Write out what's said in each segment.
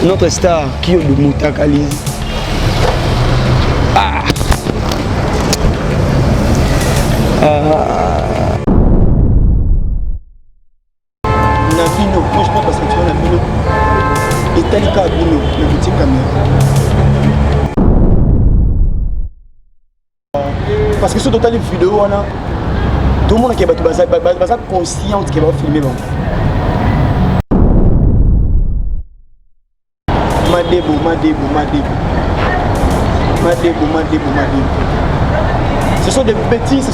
Notre star qui est de Moutakalize. Nabino, moi je pense que tu vois Nabino. Et Talika Abino, le petit caméra. Parce que sur total les vidéos, tout le monde qui est conscient qui va filmer. Madebo. Ce sont des bêtises.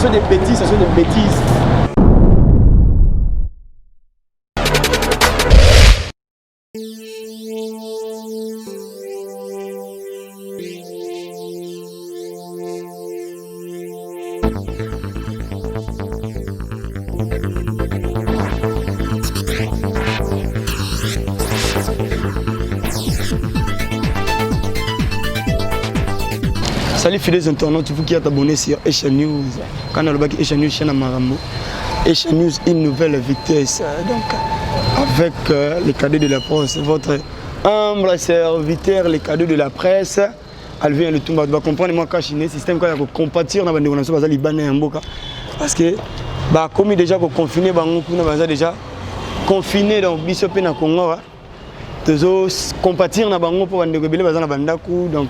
Salut fidèles internautes, vous qui êtes abonnés sur Asia News. Quand on a le Asia News, chaîne Marambo. Asia News, une nouvelle vitesse. Donc, avec les cadeaux de la presse, votre humble serviteur, les cadeaux de la presse. Elle vient le tout, va comprendre moi quand le système quand il y a compatir dans les gens libanais en boca. Parce que comme déjà confiné, déjà confiné dans Bishop na Congo. Toujours compatir na bango pour vendre rebelle bazana bandaku donc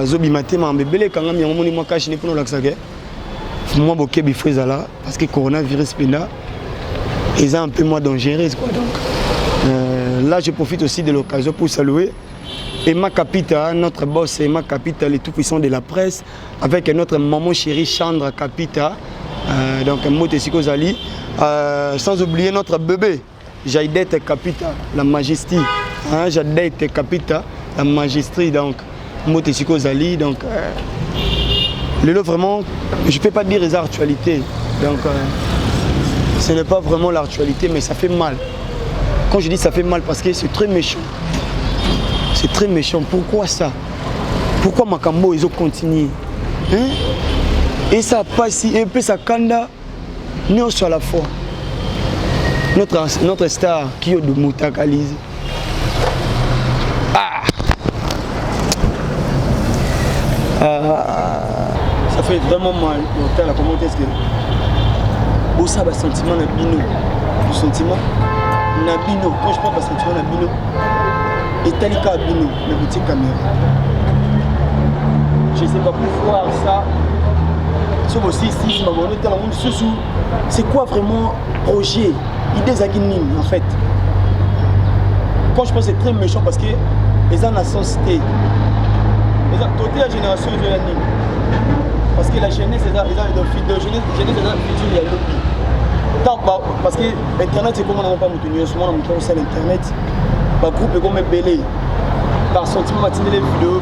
zobi matema mbebele kanga mi ngomoni moi cash ni pour l'axage moi boké bifreza là parce que coronavirus pena ils ont un peu moins dangereux quoi donc là je profite aussi de l'occasion pour saluer Emma Capita, notre boss Emma Capita, les tout puissants de la presse avec notre maman chérie Chandra Capita donc Mote Sikozali sans oublier notre bébé Jaidette Capita, la majesté, Jaidette Capita, la majesté, donc Motesiko Zali, donc le lot vraiment, je ne peux pas dire les actualités, donc ce n'est pas vraiment l'actualité, mais ça fait mal. Quand je dis ça fait mal, parce que c'est très méchant. C'est très méchant. Pourquoi ça? Pourquoi Makambo ils ont continué? Et ça passe, et puis ça kanda, nous sur la foi. Notre star qui est de Moutakalize. Ça fait vraiment mal. Comment est-ce que vous savez le sentiment Nabino, le sentiment Nabino, quand je parle de sentiment Nabino, et Talika Abino, le petit caméra. Je ne sais pas pourquoi ça. Sur aussi, c'est quoi vraiment projet? Idées à en fait. Quand je pense que c'est très méchant parce que les gens ont la société. Toute la génération de la ligne. Parce que la jeunesse, c'est la future. Parce que Internet, c'est comme on n'a pas maintenu. Souvent, on a montré sur Internet. Le groupe est comme belé. Par sentiment, on va tirer les vidéos.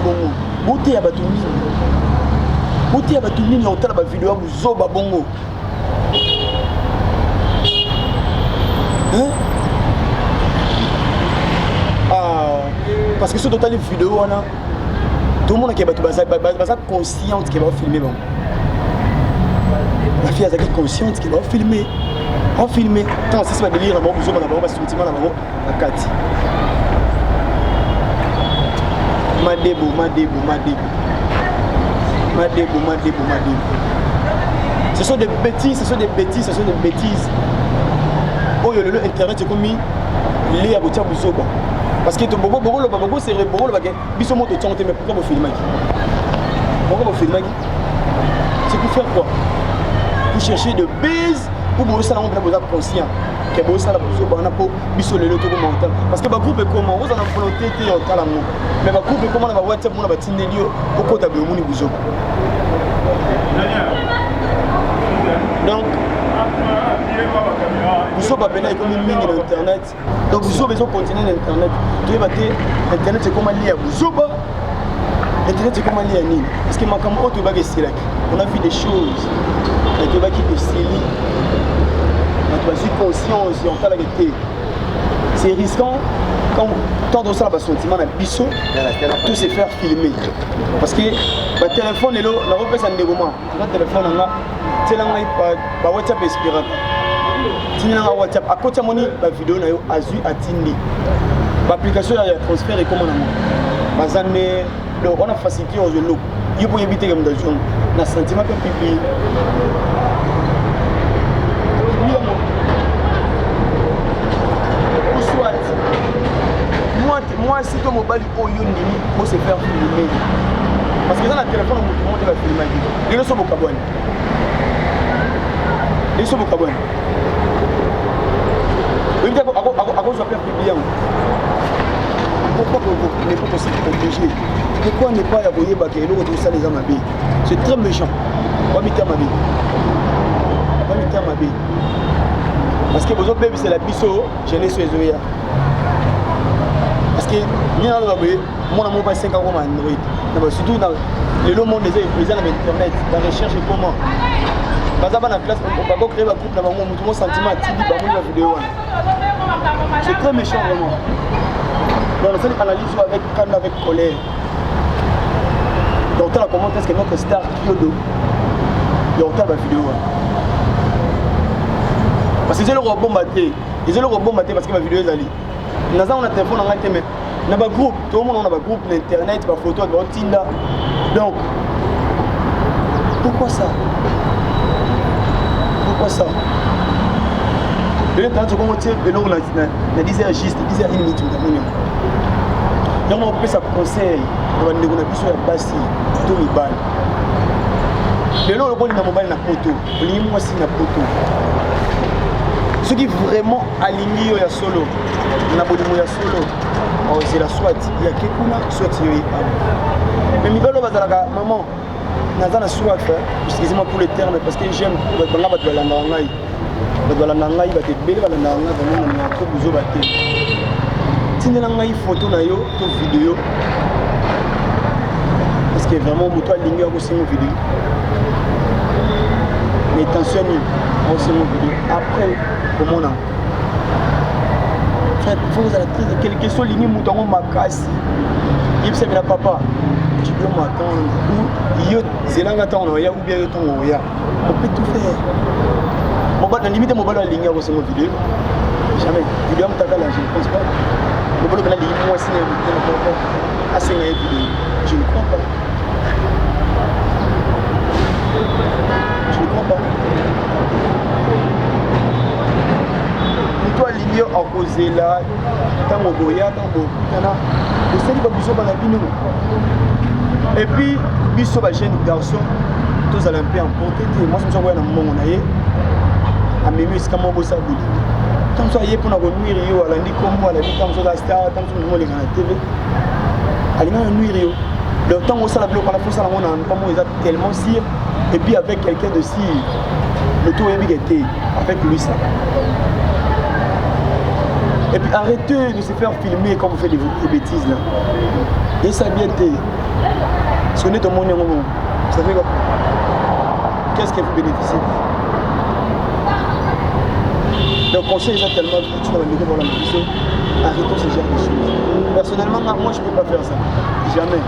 Beauté à Batoumine. Beauté à Batoumine, on a des vidéos. Zoba bongo. Parce que sur total les vidéos, tout le monde qui est conscient qui va filmer. La fille est consciente qui va filmer. On filme. Tant si c'est pas délire, on va se sentiment à Kati. Madebo. Ce sont des bêtises. Oh, le internet c'est comme les aboutir Bouzoba. Parce que beaucoup c'est beaucoup le bagage. Biso moto tient mais pourquoi vous filmez? C'est pour faire quoi? Pour chercher de base ou pour ça on a conscient que bon ça la Bouzoba on a pour biso le tout mental. Parce que ba groupe comment vous en a volonté te en tala mo. Mais ba groupe comment na ba WhatsApp mo na ba tindelio pour ta be moni Bouzoba. Donc vous avez besoin comme une ligne d'internet. Donc vous avez besoin de continuer l'internet. Internet c'est comme lié à vous. Internet c'est comme lié à Nîmes. Parce que on a vu des choses. C'est risquant quand tant de ça va sentiment à biseau tout se faire filmer. Parce que le téléphone est là, la repère c'est un dégoûtement. Le téléphone là, c'est là où WhatsApp est inspirant. WhatsApp à côté de la vidéo, Azu Atindi. l'application ya transfert et comment bazane donc on a facilité aux look il faut éviter comme des gens na sentiment que publier moi si ton mobile au yoni faut se faire filmer parce que dans le téléphone tout le monde va filmer il est sur mon cabane il est sur mon cabane il dit à cause de faire publier pourquoi ne pas aussi protéger pourquoi ne pas y aboyer baké le retour ça les amabé c'est très méchant pas mettre ma vie pas mettre ma vie parce que vos autres bébés c'est la biso jeunesse sur les parce que ni dans le mon amour pas 5 ans comme Android surtout dans le monde des gens avec internet la recherche et comment parce que dans la classe on va créer un groupe dans mon sentiment tibi ba mon vidéo c'est très méchant vraiment donc on fait analyse avec calme avec colère donc la comment est-ce que notre star Kyodo donc la vidéo parce que j'ai le robot maté ils ont le robot maté parce que ma vidéo est allée nous avons un téléphone en réalité mais on a un groupe tout le monde a un groupe d'internet par photo de Tinder donc pourquoi ça le temps tu commences de l'eau na 10 heures juste 10 heures une minute donc on peut ça conseil on va négocier sur la base tout le bal le lot le bon na mobile na photo li moi si na photo ce qui vraiment aligné ya solo na bodimo ya solo c'est la soit il y a quelqu'un soit il mais mi balo bazalaka maman nazana soit excusez-moi pour le terme parce que j'aime banga bato balanga ngai ba te bele balanga ngai na ko buzo baté tinela ngai photo na yo to vidéo parce que vraiment moto aligné ko c'est une vidéo mais attention ni on c'est une vidéo après comment on a vous avez quelque question ligne mouton ma casse il sait bien papa tu dois m'attendre ou yo zelanga ton ya ou bien ton ya on peut tout faire mon bas la limite mon bas la ligne sur mon vidéo jamais vidéo me taga là je ne pense pas mon bas la ligne moi c'est une assez une vidéo je ne crois pas toi ligne en cause là tant boya tant bokutana c'est pas biso ba bino et puis biso ba jeune garçon tous allons bien emporter moi je me suis envoyé dans mon naie a mimi c'est comme bossa bouli tant ça y est pour na nuire yo ala ndi kombo ala ndi tant ça star tant tout le monde les na TV alina nuire yo le temps où ça la bloque la force la on a comment ils a tellement si et puis avec quelqu'un de si le tout est bigueté avec lui ça. Et puis arrêtez de se faire filmer quand vous faites des bêtises là. Et ça bien été. Parce que nous sommes moment. Ça fait quoi? Qu'est-ce que vous bénéficiez? Le conseil est tellement vite dans la méthode pour la mission. Arrêtons ce genre de choses. Personnellement, moi je ne peux pas faire ça. Jamais.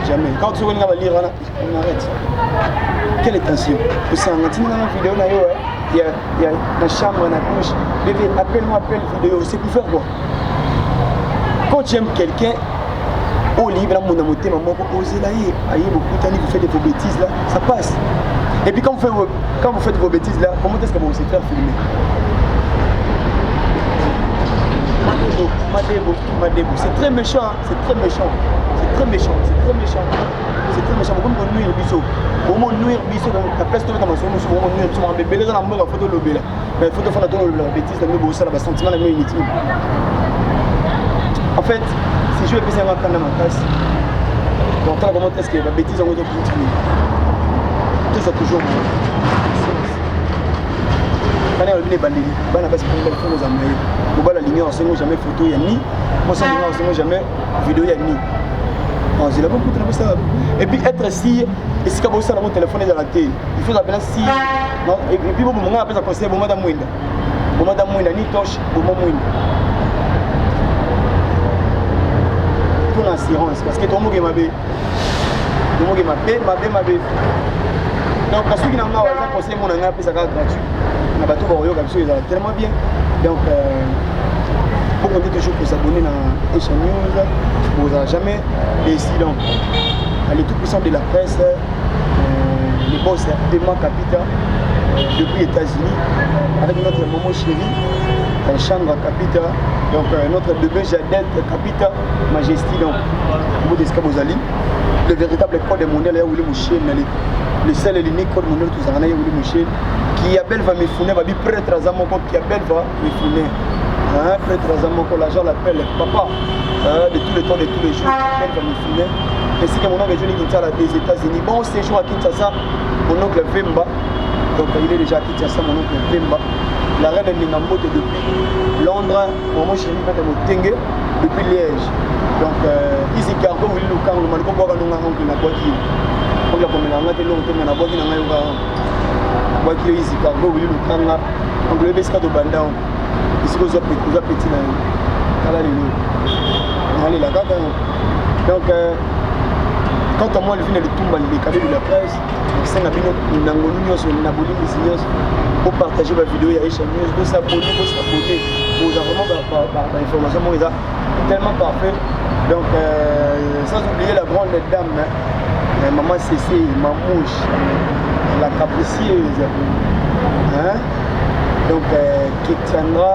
Jamais. Quand tu vas lire, on arrête. Quelle attention? Vous savez, dans la vidéo, il y a la chambre, la couche. Bébé, appelle-moi, appelle vidéo. C'est pour faire quoi? Quand tu aimes quelqu'un, au livre, là, mon amoté, maman, vous osez là, vous faites des bêtises là, ça passe. Et puis quand vous faites vos bêtises là, comment est-ce que vous allez faire filmer? Madebo, c'est très méchant, c'est très méchant, c'est très méchant, c'est très méchant, c'est très méchant. Pourquoi on nuire biso? Comment nuire biso dans la place de la maison? Nous sommes nuire biso. Mais bébé, dans la photo de l'obé là, mais il faut faire la bêtise, la même ça, la sentiment, la même inutile. En fait, si je vais passer un temps dans ma classe, donc comment est-ce que la bêtise en été continuer? Tout ça toujours. Quand on est bandit, on a pas de problème aux amis. On va la ligne en second jamais photo y a ni, moi sans ligne en second jamais vidéo y a ni. C'est là beaucoup de ça. Et puis être assis, et si vous avez mon téléphone dans la télé, il faut appeler si. Et puis vous m'avez appelé ça conseil pour madame Mwinda. Pour madame Mwinda ni torche pour madame Mwinda. Pour l'assurance, parce que tout le monde est ma bé. Tout le monde est ma bé. Donc parce qu'il y a un conseil mon ami appelé ça gratuit. On a bateau pour Royo comme ça, ils ont tellement bien. Donc pour qu'on pouvez toujours vous abonner à Asia News, vous n'avez jamais décidé. Donc, les tout puissants de la presse, les boss Dema Capita, depuis les États-Unis, avec notre maman chérie, Chandra Capita, donc notre bébé Jadette Capita, Majesty, donc, vous Bozali, le véritable code mondial, là où il est le seul et l'unique code mondial, tout ça, où il est qui appelle va me founer, va dire prêtre à Zamoko, qui appelle va me founer. Prêtre à Zamoko, l'agent l'appelle papa, de tous les temps, de tous les jours, qui appelle va me founer. Ainsi que mon oncle Johnny Kinshasa des États-Unis. Bon séjour à Kinshasa, mon oncle Vemba, donc il est déjà à Kinshasa, mon oncle Vemba. La reine de Ningambote depuis Londres, mon chéri fait mon Tengue depuis Liège. Donc, ici Cargo, oui, le camp, le Malco, on a oncle na Boaki. On a comme on a été longtemps na Boaki na Mayoga. Boaki ici Cargo, oui, le camp, on le besca de Banda. Ici, vous avez petit na Kala Lilo. Allez, la carte. Donc, quand moi je viens de tout les cadeaux de la presse, c'est un abonnement pour partager ma vidéo, il y a Asia News, pour s'abonner, pour vraiment l'information tellement parfait. Donc, sans oublier la grande dame, maman Cécile, Mamouche, la capricieuse, hein? Donc, Kétiania.